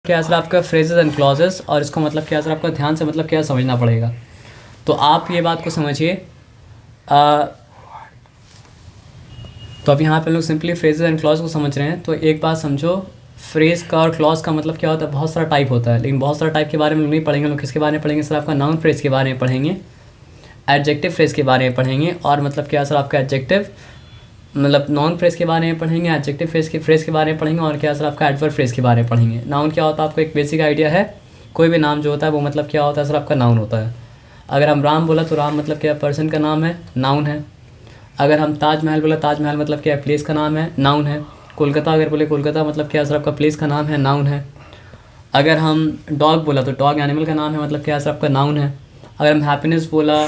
क्या सर आपका phrases and clauses, और इसको मतलब क्या सर आपका ध्यान से मतलब क्या समझना पड़ेगा। तो आप ये बात को समझिए। तो अब यहाँ पे लोग सिंपली फ्रेजेस एंड क्लॉज को समझ रहे हैं। तो एक बात समझो, फ्रेज का और क्लॉज का मतलब क्या होता है। बहुत सारा टाइप होता है, लेकिन बहुत सारा टाइप के बारे में लोग नहीं पढ़ेंगे। लोग किसके बारे में पढ़ेंगे सर, आपका नाउन फ्रेज के बारे में पढ़ेंगे, एडजेक्टिव फ्रेज के बारे में पढ़ेंगे, और मतलब क्या सर आपका एडजेक्टिव मतलब नॉन फ्रेज के बारे में पढ़ेंगे, एडजेक्टिव फ्रेज के बारे में पढ़ेंगे, और क्या सर आपका एडवर्ब फ्रेज के बारे में पढ़ेंगे। नाउन क्या होता है आपको एक बेसिक आइडिया है। कोई भी नाम जो होता है वो मतलब क्या होता है सर आपका नाउन होता है। अगर हम राम बोला तो राम मतलब क्या पर्सन का नाम है, नाउन है। अगर हम ताजमहल बोला, ताजमहल मतलब क्या प्लेस का नाम है, नाउन है। कोलकाता अगर बोले, कोलकाता मतलब क्या सर आपका प्लेस का नाम है, नाउन है। अगर हम डॉग बोला तो डॉग एनिमल का नाम है, मतलब क्या सर आपका नाउन है। अगर हम हैप्पीनेस बोला,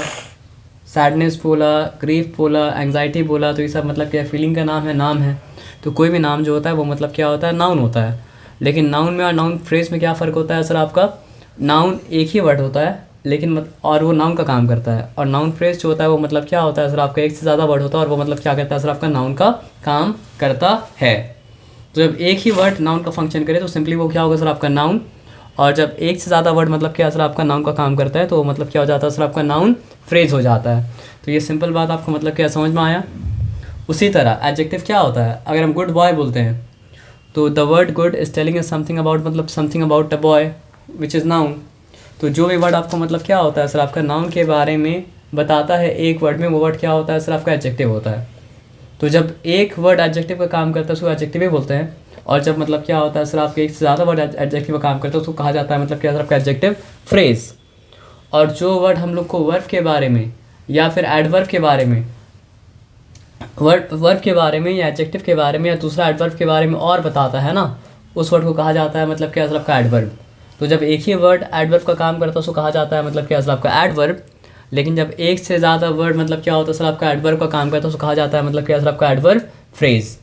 सैडनेस बोला, ग्रीफ बोला, एंग्जाइटी बोला, तो ये सब मतलब क्या फीलिंग का नाम है, नाम है। तो कोई भी नाम जो होता है वो मतलब क्या होता है, नाउन होता है। लेकिन नाउन में और नाउन फ्रेज में क्या फ़र्क होता है सर आपका। नाउन एक ही वर्ड होता है, लेकिन और वो नाउन का काम करता है। और नाउन फ्रेज जो होता है वो मतलब क्या होता है सर आपका एक से ज़्यादा वर्ड होता है, और वो मतलब क्या करता है सर आपका नाउन का काम करता है। तो जब एक ही वर्ड नाउन का फंक्शन करे तो सिंपली वो क्या होगा सर आपका नाउन। और जब एक से ज़्यादा वर्ड मतलब क्या सर आपका नाउन का काम करता है तो मतलब क्या हो जाता है सर आपका नाउन फ्रेज हो जाता है। तो ये सिंपल बात आपको मतलब क्या समझ में आया। उसी तरह एडजेक्टिव क्या होता है। अगर हम गुड बॉय बोलते हैं तो the word good is telling something about मतलब something about a boy which is noun. तो जो भी वर्ड आपको मतलब क्या होता है सर आपका नाउन के बारे में बताता है एक वर्ड में, वो वर्ड क्या होता है सर आपका एडजेक्टिव होता है। तो जब एक वर्ड एडजेक्टिव का काम करता है उसको एडजेक्टिव ही बोलते हैं। और जब मतलब क्या होता है सर आपके एक से ज़्यादा वर्ड एडजेक्टिव का काम करता है उसको कहा जाता है मतलब क्या सर आपका एडजेक्टिव फ्रेज। और जो वर्ड हम लोग को वर्ब के बारे में या फिर एडवर्ब के बारे में, वर्ब के बारे में या एडजेक्टिव के बारे में या दूसरा एडवर्ब के बारे में और बताता है ना, उस वर्ड को कहा जाता है मतलब क्या सर आपका एडवर्ब। तो जब एक ही वर्ड एडवर्ब का काम करता है उसको कहा जाता है मतलब क्या सर आपका एडवर्ब। लेकिन जब एक से ज़्यादा वर्ड मतलब क्या होता है सर आपका एडवर्ब का काम करता है उसको कहा जाता है मतलब क्या सर आपका एडवर्ब फ्रेज।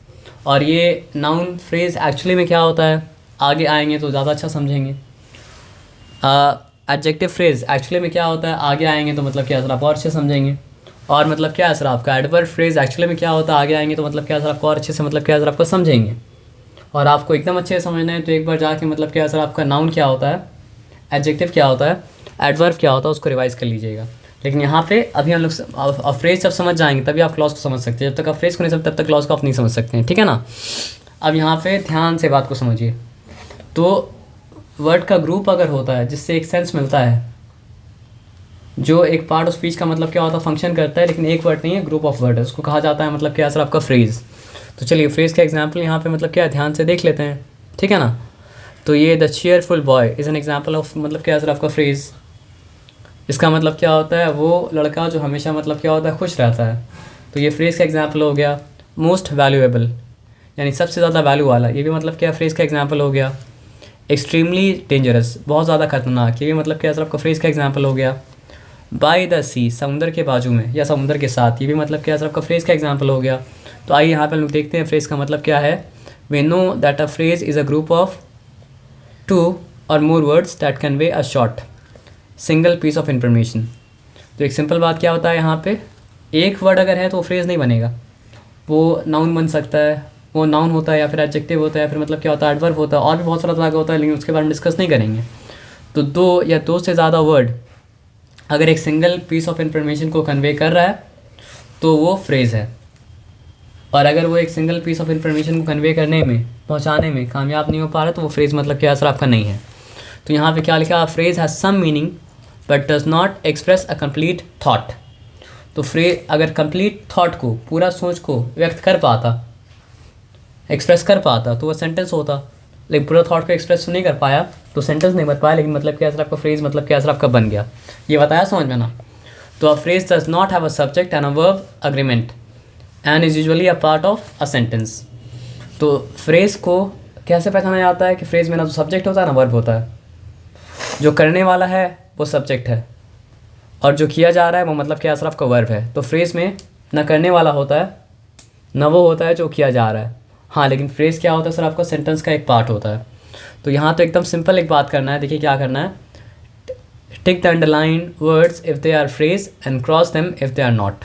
और ये नाउन फ्रेज एक्चुअली में क्या होता है आगे आएंगे तो ज़्यादा अच्छा समझेंगे। एडजेक्टिव फ्रेज एक्चुअली में क्या होता है आगे आएंगे तो मतलब क्या सर आप और अच्छे समझेंगे। और मतलब क्या है सर आपका एडवर्ब फ्रेज एक्चुअली में क्या होता है आगे आएंगे तो मतलब क्या सर आपको और अच्छे से मतलब क्या सर आपको समझेंगे। और आपको एकदम अच्छे से समझना है तो एक बार जाके मतलब क्या सर आपका नाउन क्या होता है, एडजेक्टिव क्या होता है, एडवर्ब क्या होता है उसको रिवाइज कर लीजिएगा। लेकिन यहाँ पे अभी हम लोग फ्रेज जब समझ जाएंगे तभी आप क्लॉज को समझ सकते हैं। जब तक आप फ्रेज को नहीं समझ तब तक क्लॉज को आप नहीं समझ सकते हैं, ठीक है ना। अब यहाँ पे ध्यान से बात को समझिए। तो वर्ड का ग्रुप अगर होता है जिससे एक सेंस मिलता है, जो एक पार्ट ऑफ स्पीच का मतलब क्या होता है फंक्शन करता है, लेकिन एक वर्ड नहीं है, ग्रुप ऑफ वर्ड है, उसको कहा जाता है मतलब क्या सर आपका फ्रेज। तो चलिए फ्रेज का एग्जांपल यहाँ पे मतलब क्या ध्यान से देख लेते हैं, ठीक है ना। तो ये the cheerful boy is an example of मतलब क्या सर आपका फ्रेज। इसका मतलब क्या होता है, वो लड़का जो हमेशा मतलब क्या होता है खुश रहता है। तो ये फ्रेज का एग्जाम्पल हो गया। मोस्ट वैल्यूएबल यानी सबसे ज़्यादा वैल्यू वाला, ये भी मतलब क्या फ्रेज का एग्जाम्पल हो गया। एक्सट्रीमली डेंजरस बहुत ज़्यादा खतरनाक, ये भी मतलब क्या सर आपका फ्रेज का एग्जाम्पल हो गया। बाय द सी समुद्र के बाजू में या समुद्र के साथ, ये भी मतलब क्या सर आपका फ्रेज का एग्जाम्पल हो गया। तो आइए यहाँ पे हम लोग देखते हैं फ्रेज का मतलब क्या है। We know that a phrase is a group of two or more words that convey a short single piece of information. तो एक सिंपल बात क्या होता है यहाँ पे, एक वर्ड अगर है तो वो फ्रेज नहीं बनेगा, वो नाउन बन सकता है, वो नाउन होता है या फिर एडजेक्टिव होता है या फिर मतलब क्या होता है एडवर्ब होता है, और भी बहुत सारा तरह का होता है, लेकिन उसके बारे में डिस्कस नहीं करेंगे। तो दो या दो से ज़्यादा वर्ड अगर एक सिंगल पीस ऑफ इंफॉर्मेशन को कन्वे कर रहा है तो वो फ्रेज़ है। और अगर वो एक सिंगल पीस ऑफ इंफॉर्मेशन को कन्वे करने में, पहुंचाने में कामयाब नहीं हो पा रहा तो वो फ्रेज़ मतलब क्या असर आपका नहीं है। तो यहाँ पे क्या लिखा, phrase has some meaning but does not express a complete thought. तो फ्रेज अगर कंप्लीट थाट को, पूरा सोच को व्यक्त कर पाता, एक्सप्रेस कर पाता तो वह सेंटेंस होता। लेकिन पूरा थॉट को एक्सप्रेस नहीं कर पाया तो सेंटेंस नहीं बन पाया, लेकिन मतलब क्या सर आपका फ्रेज मतलब क्या सर आपका बन गया। ये बताया समझ में ना। तो a phrase does not have a subject and a verb agreement and is usually a part of a sentence. तो फ्रेज को कैसे पहचाना जाता है कि फ्रेज में ना तो सब्जेक्ट होता है ना वर्ब होता है। जो करने वाला है वो सब्जेक्ट है और जो किया जा रहा है वो मतलब क्या सर आपका वर्ब है। तो फ्रेज में ना करने वाला होता है ना वो होता है जो किया जा रहा है। हाँ, लेकिन फ्रेज़ क्या होता है सर आपका सेंटेंस का एक पार्ट होता है। तो यहाँ तो एकदम सिंपल एक बात करना है, देखिए क्या करना है। Tick the underline words if they are phrase and cross them if they are not.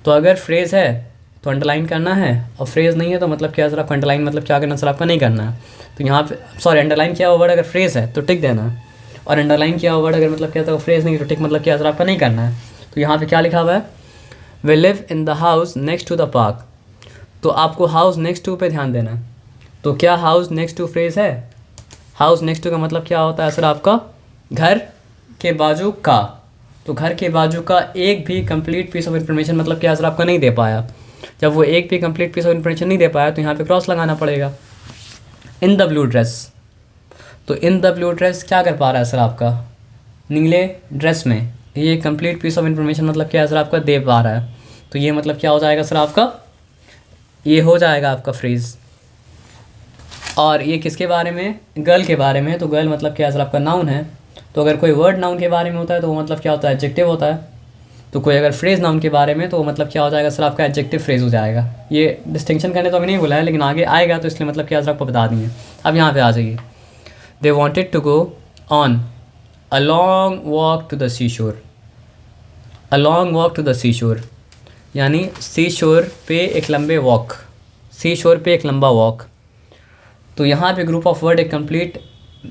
तो अगर फ्रेज़ है तो अंडरलाइन करना है, और फ्रेज़ नहीं है तो मतलब क्या सर आपको अंडरलाइन मतलब क्या करना सर आपका नहीं करना है। तो यहाँ पे सॉरी अंडरलाइन किया हुआ वर्ड अगर फ्रेज़ है तो टिक देना है, और अंडरलाइन किया हुआ वर्ड अगर मतलब क्या था फ्रेज़ नहीं तो टिक मतलब क्या सर आपका नहीं करना है। तो यहाँ पे क्या लिखा हुआ है, we live in the house next to the park, तो आपको हाउस नेक्स्ट टू पे ध्यान देना है। तो क्या हाउस नेक्स्ट टू फ्रेज़ है, हाउस नेक्स्ट टू का मतलब क्या होता है सर आपका घर के बाजू का, तो घर के बाजू का एक भी कंप्लीट पीस ऑफ इन्फॉर्मेशन मतलब क्या सर आपका नहीं दे पाया। जब वो एक भी कंप्लीट पीस ऑफ इन्फॉर्मेशन नहीं दे पाया तो यहाँ पे क्रॉस लगाना पड़ेगा। इन द ब्लू ड्रेस, तो इन द ब्लू ड्रेस क्या कर पा रहा है सर आपका, नीले ड्रेस में ये कंप्लीट पीस ऑफ इन्फॉर्मेशन मतलब क्या सर आपका दे पा रहा है। तो ये मतलब क्या हो जाएगा सर आपका, ये हो जाएगा आपका फ्रेज़। और ये किसके बारे में, गर्ल के बारे में, तो गर्ल मतलब क्या सर आपका नाउन है। तो अगर कोई वर्ड नाउन के बारे में होता है तो वो मतलब क्या होता है, एडजेक्टिव होता है। तो कोई अगर फ्रेज़ नाउन के बारे में तो वो मतलब क्या हो जाएगा सर आपका एडजेक्टिव फ्रेज़ हो जाएगा। ये डिस्टिंक्शन करने तो अभी नहीं बोला है लेकिन आगे आएगा तो इसलिए मतलब क्या सर आपको बता दिए। अब यहाँ पे आ जाइए, they wanted to go on a long walk to the sea shore, a long walk to the sea shore यानी सी शोर पे एक लंबे वॉक, सी शोर पे एक लंबा वॉक। तो यहाँ पे ग्रुप ऑफ वर्ड एक कंप्लीट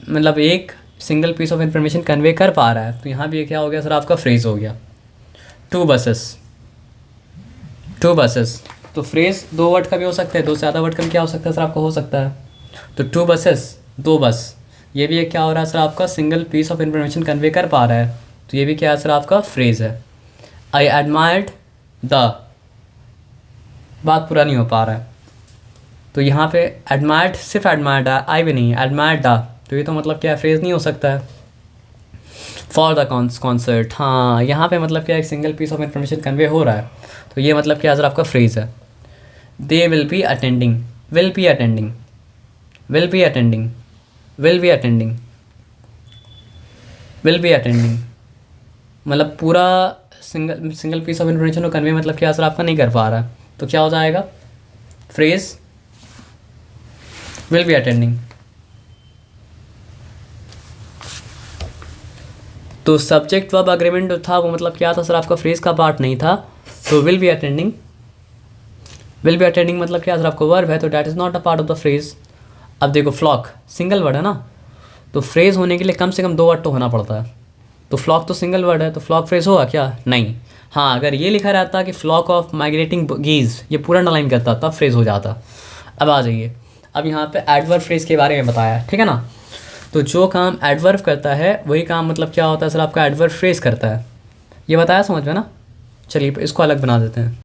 मतलब एक single piece of information convey कर पा रहा है। तो यहाँ पे क्या हो गया सर आपका फ्रेज़ हो गया। टू बसेस, टू बसेस, तो फ्रेज़ दो वर्ड का भी हो सकता है, दो से ज़्यादा वर्ड का भी क्या हो सकता है सर आपका हो सकता है। तो टू बसेस, दो बस, ये भी एक क्या हो रहा है सर आपका single piece of information convey कर पा रहा है। तो ये भी क्या है सर आपका फ्रेज़ है। आई एडमायर्ड द, बात पूरा नहीं हो पा रहा है तो यहाँ पे एडमायर्ड सिर्फ एडमायर्ड है, आई भी नहीं है, एडमायर्ड द, तो ये तो मतलब क्या फ्रेज़ नहीं हो सकता है। फॉर द कॉन्सर्ट, हाँ यहाँ पे मतलब क्या एक single piece of information convey हो रहा है तो ये मतलब क्या सर आपका फ्रेज़ है। They will be attending, will be attending, will be attending, will be attending, will be attending, मतलब पूरा सिंगल पीस ऑफ इन्फॉर्मेशन को कन्वे मतलब क्या सर आपका नहीं कर पा रहा है। तो क्या हो जाएगा, फ्रेज़ विल बी अटेंडिंग। तो सब्जेक्ट वर्ब अग्रीमेंट जो था वो मतलब क्या था सर आपका फ्रेज़ का पार्ट नहीं था। तो will be attending, will be attending मतलब क्या सर आपको वर्ब है तो that is not a part of the phrase. अब देखो फ्लॉक सिंगल वर्ड है ना, तो फ्रेज़ होने के लिए कम से कम दो वर्ड तो होना पड़ता है। तो फ्लॉक तो सिंगल वर्ड है तो फ्लॉक फ्रेज़ होगा क्या, नहीं। हाँ अगर ये लिखा रहता कि फ्लॉक ऑफ माइग्रेटिंग गीज, ये पूरा अंडरलाइन करता तब फ्रेज़ हो जाता। अब आ जाइए, अब यहाँ पे एडवर्ब फ्रेज़ के बारे में बताया, ठीक है ना। तो जो काम एडवर्ब करता है वही काम मतलब क्या होता है सर आपका एडवर्ब फ्रेज़ करता है, ये बताया समझ में ना। चलिए इसको अलग बना देते हैं।